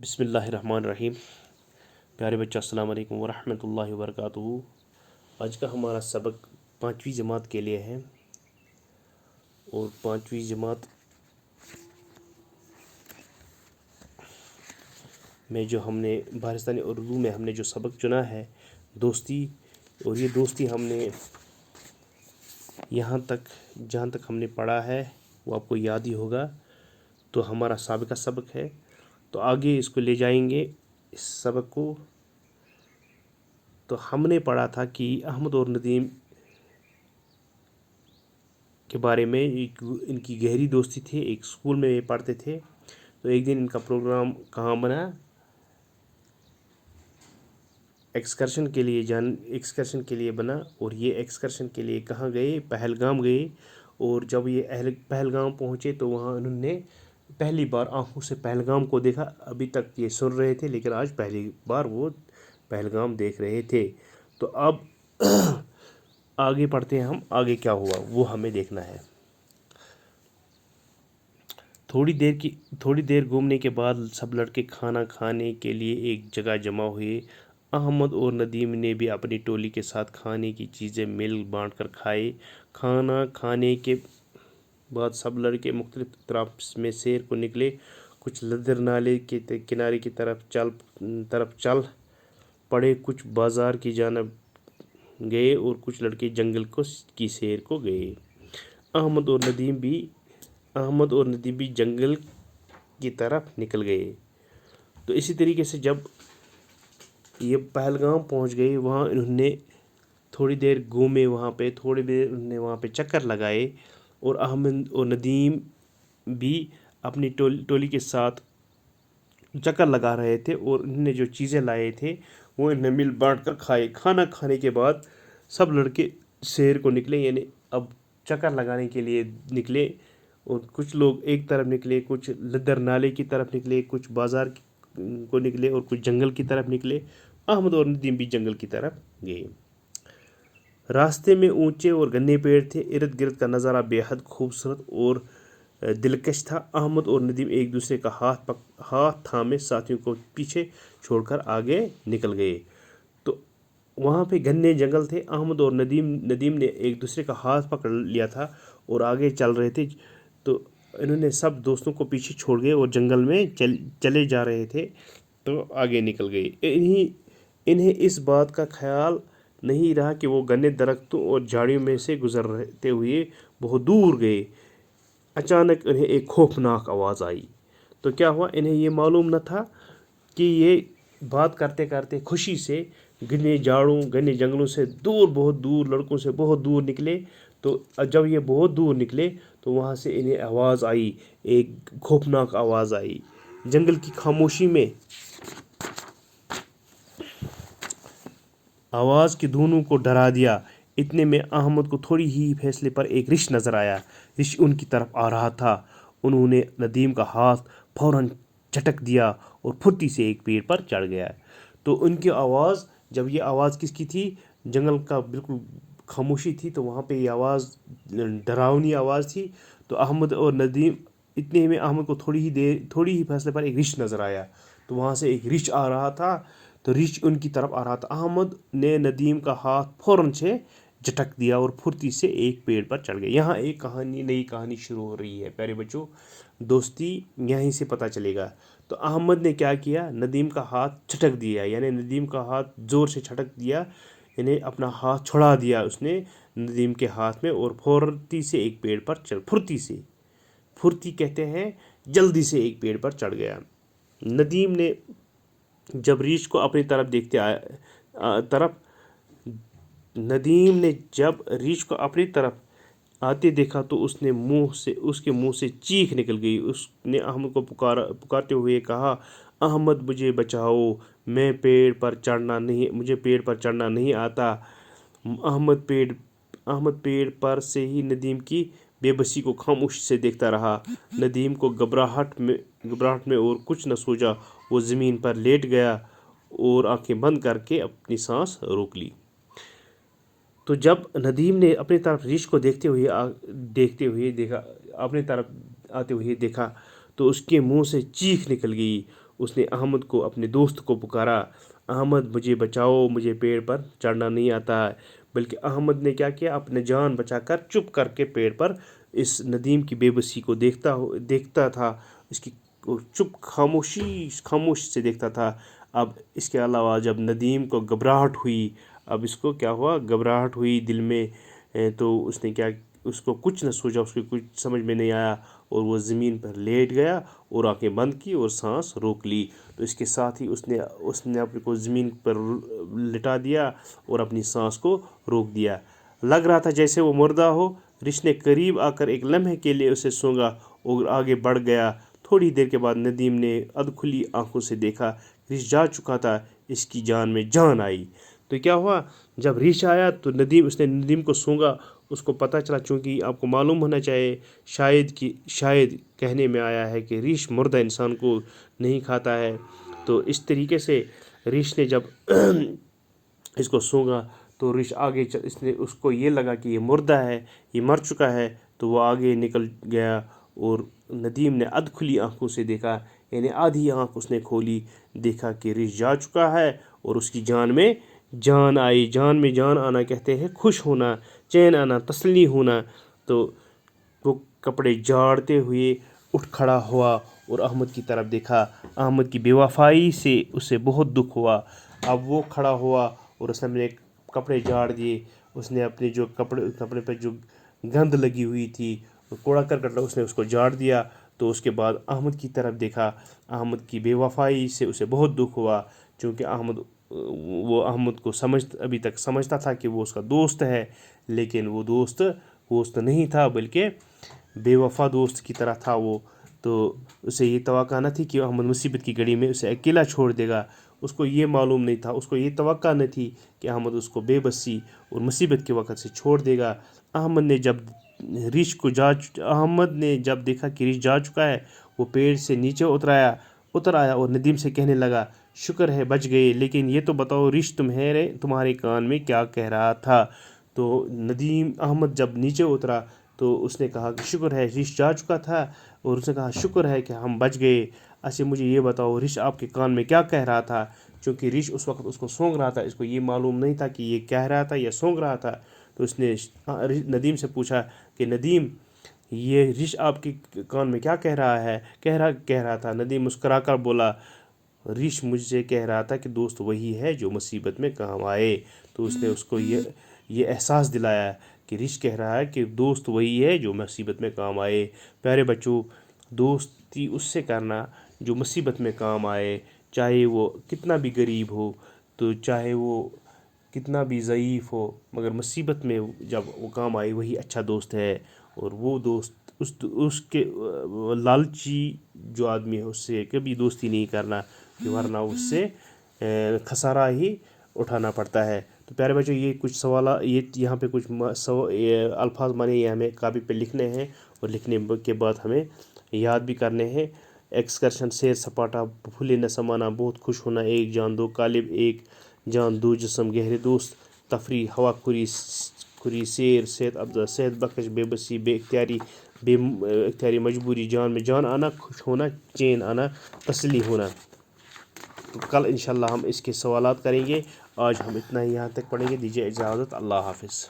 بسم اللہ الرحمن الرحیم۔ پیارے بچہ السلام علیکم ورحمۃ اللہ وبرکاتہ۔ آج کا ہمارا سبق 5ویں جماعت کے لیے ہے، اور 5ویں جماعت میں جو ہم نے بھارستانی اردو میں ہم نے جو سبق چنا ہے دوستی، اور یہ دوستی ہم نے یہاں تک جہاں تک ہم نے پڑھا ہے وہ آپ کو یاد ہی ہوگا، تو ہمارا سابقہ سبق ہے، تو آگے اس کو لے جائیں گے اس سبق کو۔ تو ہم نے پڑھا تھا کہ احمد اور ندیم کے بارے میں، ان کی گہری دوستی تھی، ایک اسکول میں یہ پڑھتے تھے۔ تو ایک دن ان کا پروگرام کہاں بنا، ایکسکرشن کے لیے بنا، اور یہ ایکسکرشن کے لیے کہاں گئے؟ پہلگام گئے۔ اور جب یہ پہلگام پہنچے تو وہاں انہوں نے پہلی بار آنکھوں سے پہلگام کو دیکھا۔ ابھی تک یہ سن رہے تھے لیکن آج پہلی بار وہ پہلگام دیکھ رہے تھے۔ تو اب آگے پڑھتے ہیں ہم، آگے کیا ہوا وہ ہمیں دیکھنا ہے۔ تھوڑی دیر گھومنے کے بعد سب لڑکے کھانا کھانے کے لیے ایک جگہ جمع ہوئے۔ احمد اور ندیم نے بھی اپنی ٹولی کے ساتھ کھانے کی چیزیں مل بانٹ کر کھائی۔ کھانا کھانے کے بعد سب لڑکے مختلف اطراف میں سیر کو نکلے۔ کچھ لدر نالے کے کنارے کی طرف چل پڑے، کچھ بازار کی جانب گئے، اور کچھ لڑکے جنگل کی سیر کو گئے۔ احمد اور ندیم بھی جنگل کی طرف نکل گئے۔ تو اسی طریقے سے جب یہ پہلگام پہنچ گئے، وہاں انہوں نے تھوڑی دیر گھومے، تھوڑی دیر انہوں نے وہاں پہ چکر لگائے، اور احمد اور ندیم بھی اپنی ٹولی کے ساتھ چکر لگا رہے تھے، اور انہوں نے جو چیزیں لائے تھے وہ انہوں نے مل بانٹ کر کھائے۔ کھانا کھانے کے بعد سب لڑکے سیر کو نکلے، یعنی اب چکر لگانے کے لیے نکلے، اور کچھ لوگ ایک طرف نکلے، کچھ لدر نالے کی طرف نکلے، کچھ بازار کو نکلے، اور کچھ جنگل کی طرف نکلے۔ احمد اور ندیم بھی جنگل کی طرف گئے۔ راستے میں اونچے اور گھنے پیڑ تھے، ارد گرد کا نظارہ بے حد خوبصورت اور دلکش تھا۔ احمد اور ندیم ایک دوسرے کا ہاتھ تھامے ساتھیوں کو پیچھے چھوڑ کر آگے نکل گئے۔ تو وہاں پہ گھنے جنگل تھے، احمد اور ندیم نے ایک دوسرے کا ہاتھ پکڑ لیا تھا اور آگے چل رہے تھے۔ تو انہوں نے سب دوستوں کو پیچھے چھوڑ گئے اور جنگل میں چلے جا رہے تھے، تو آگے نکل گئے۔ انہیں اس بات کا خیال نہیں رہا کہ وہ گھنے درختوں اور جھاڑیوں میں سے گزرتے ہوئے بہت دور گئے۔ اچانک انہیں ایک خوفناک آواز آئی۔ تو کیا ہوا؟ انہیں یہ معلوم نہ تھا کہ یہ بات کرتے کرتے خوشی سے گھنے جنگلوں سے بہت دور لڑکوں سے بہت دور نکلے۔ تو جب یہ بہت دور نکلے تو وہاں سے انہیں آواز آئی، ایک خوفناک آواز آئی۔ جنگل کی خاموشی میں آواز کی دھنوں کو ڈرا دیا۔ اتنے میں احمد کو تھوڑی ہی فاصلے پر ایک رچھ نظر آیا۔ رچھ ان کی طرف آ رہا تھا۔ انہوں نے ندیم کا ہاتھ فوراً جھٹک دیا اور پھرتی سے ایک پیڑ پر چڑھ گیا۔ تو ان کی آواز، جب یہ آواز کس کی تھی؟ جنگل کا بالکل خاموشی تھی، تو وہاں پہ یہ آواز ڈراؤنی آواز تھی۔ تو احمد اور ندیم، اتنے میں احمد کو تھوڑی ہی فاصلے پر ایک رچھ نظر آیا۔ تو وہاں سے ایک رچھ آ رہا تھا، تو رچھ ان کی طرف آ رہا تھا۔ احمد نے ندیم کا ہاتھ فوراً سے جھٹک دیا اور پھرتی سے ایک پیڑ پر چڑھ گئے۔ یہاں ایک نئی کہانی شروع ہو رہی ہے پیارے بچوں، دوستی یہیں سے پتہ چلے گا۔ تو احمد نے کیا کیا؟ ندیم کا ہاتھ جھٹک دیا، یعنی ندیم کا ہاتھ زور سے جھٹک دیا، یعنی اپنا ہاتھ چھڑا دیا اس نے ندیم کے ہاتھ میں، اور پھرتی سے ایک پیڑ پر پھرتی کہتے ہیں جلدی سے ایک پیڑ پر چڑھ گیا۔ ندیم نے جب ریچھ کو اپنی طرف آتے دیکھا تو اس کے منہ سے چیخ نکل گئی۔ اس نے احمد کو پکارتے ہوئے کہا، احمد مجھے بچاؤ، مجھے پیڑ پر چڑھنا نہیں آتا۔ احمد پیڑ پر سے ہی ندیم کی بے بسی کو خاموشی سے دیکھتا رہا۔ ندیم کو گھبراہٹ میں اور کچھ نہ سوچا، وہ زمین پر لیٹ گیا اور آنکھیں بند کر کے اپنی سانس روک لی۔ تو جب ندیم نے اپنی طرف ریچھ کو دیکھتے ہوئے دیکھا تو اس کے منہ سے چیخ نکل گئی اس نے احمد کو اپنے دوست کو پکارا، احمد مجھے بچاؤ، مجھے پیڑ پر چڑھنا نہیں آتا ہے۔ بلکہ احمد نے کیا کیا، اپنے جان بچا کر چپ کر کے پیڑ پر اس ندیم کی بے بسی کو دیکھتا تھا، اس کی چپ خاموش سے دیکھتا تھا۔ اب اس کے علاوہ جب ندیم کو گھبراہٹ ہوئی، اب اس کو کیا ہوا، گھبراہٹ ہوئی دل میں، تو اس نے کیا، اس کو کچھ نہ سوچا، اس کو کچھ سمجھ میں نہیں آیا، اور وہ زمین پر لیٹ گیا اور آنکھیں بند کی اور سانس روک لی۔ تو اس کے ساتھ ہی اس نے اپنے کو زمین پر لٹا دیا اور اپنی سانس کو روک دیا۔ لگ رہا تھا جیسے وہ مردہ ہو۔ رچھ نے قریب آ کر ایک لمحے کے لیے اسے سونگا اور آگے بڑھ گیا۔ تھوڑی دیر کے بعد ندیم نے ادھ کھلی آنکھوں سے دیکھا، رچھ جا چکا تھا، اس کی جان میں جان آئی۔ تو کیا ہوا، جب رچھ آیا تو اس نے ندیم کو سونگا، اس کو پتہ چلا، چونکہ آپ کو معلوم ہونا چاہیے، شاید کہنے میں آیا ہے کہ رچھ مردہ انسان کو نہیں کھاتا ہے۔ تو اس طریقے سے رچھ نے جب اس کو سونگا تو رچھ آگے اس کو یہ لگا کہ یہ مردہ ہے، یہ مر چکا ہے، تو وہ آگے نکل گیا، اور ندیم نے ادھ کھلی آنکھوں سے دیکھا، یعنی آدھی آنکھ اس نے کھولی، دیکھا کہ رچھ جا چکا ہے اور اس کی جان میں جان آئی۔ جان میں جان آنا کہتے ہیں خوش ہونا، چین آنا، تسلی ہونا۔ تو وہ کپڑے جھاڑتے ہوئے اٹھ کھڑا ہوا اور احمد کی طرف دیکھا۔ احمد کی بے وفائی سے اسے بہت دکھ ہوا۔ اب وہ کھڑا ہوا اور اس نے اپنے کپڑے جھاڑ دیے، اس نے اپنے جو کپڑے پہ جو گند لگی ہوئی تھی، کوڑا کرکٹ اس نے اس کو جھاڑ دیا۔ تو اس کے بعد احمد کی طرف دیکھا، احمد کی بے وفائی سے اسے بہت دکھ ہوا، چونکہ احمد کو ابھی تک سمجھتا تھا کہ وہ اس کا دوست ہے، لیکن وہ دوست نہیں تھا، بلکہ بے وفا دوست کی طرح تھا وہ۔ تو اسے یہ توقع نہ تھی کہ احمد مصیبت کی گھڑی میں اسے اکیلا چھوڑ دے گا، اس کو یہ معلوم نہیں تھا، اس کو یہ توقع نہ تھی کہ احمد اس کو بے بسی اور مصیبت کے وقت سے چھوڑ دے گا۔ احمد نے جب دیکھا کہ رچھ جا چکا ہے، وہ پیڑ سے نیچے اتر آیا اور ندیم سے کہنے لگا، شکر ہے بچ گئے، لیکن یہ تو بتاؤ رچھ تمہارے کان میں کیا کہہ رہا تھا؟ تو احمد جب نیچے اترا تو اس نے کہا کہ شکر ہے رچھ جا چکا تھا، اور اس نے کہا شکر ہے کہ ہم بچ گئے۔ اچھا مجھے یہ بتاؤ رچھ آپ کے کان میں کیا کہہ رہا تھا؟ چونکہ رچھ اس وقت اس کو سونگ رہا تھا، اس کو یہ معلوم نہیں تھا کہ یہ کہہ رہا تھا یا سونگ رہا تھا۔ تو اس نے ندیم سے پوچھا کہ ندیم، یہ رچھ آپ کے کان میں کیا کہہ رہا ہے؟ کہہ رہا تھا۔ ندیم مسکرا کر بولا، رچھ مجھ سے کہہ رہا تھا کہ دوست وہی ہے جو مصیبت میں کام آئے۔ تو اس نے اس کو یہ احساس دلایا کہ رچھ کہہ رہا ہے کہ دوست وہی ہے جو مصیبت میں کام آئے۔ پیارے بچوں، دوستی اس سے کرنا جو مصیبت میں کام آئے، چاہے وہ کتنا بھی غریب ہو، تو چاہے وہ کتنا بھی ضعیف ہو، مگر مصیبت میں جب وہ کام آئے وہی اچھا دوست ہے۔ اور وہ دوست اس کے لالچی جو آدمی ہے اس سے کبھی دوستی نہیں کرنا، ورنہ اس سے خسارہ ہی اٹھانا پڑتا ہے۔ تو پیارے بچوں، یہ کچھ سوالات، یہاں پہ کچھ الفاظ مانے یہ ہمیں کاپی پہ لکھنے ہیں، اور لکھنے کے بعد ہمیں یاد بھی کرنے ہیں۔ ایکسکرشن، سیر سپاٹا، بھولے نہ سمانا، بہت خوش ہونا، ایک جان دو کالب، ایک جان دو جسم، گہرے دوست، تفریح، ہوا خوری، سیر، صحت افزا، صحت بخش، بے بسی، بے اختیاری مجبوری، جان میں جان آنا، خوش ہونا، چین آنا، تسلی ہونا۔ تو کل انشاءاللہ ہم اس کے سوالات کریں گے۔ آج ہم اتنا ہی یہاں تک پڑھیں گے۔ دیجیے اجازت، اللہ حافظ۔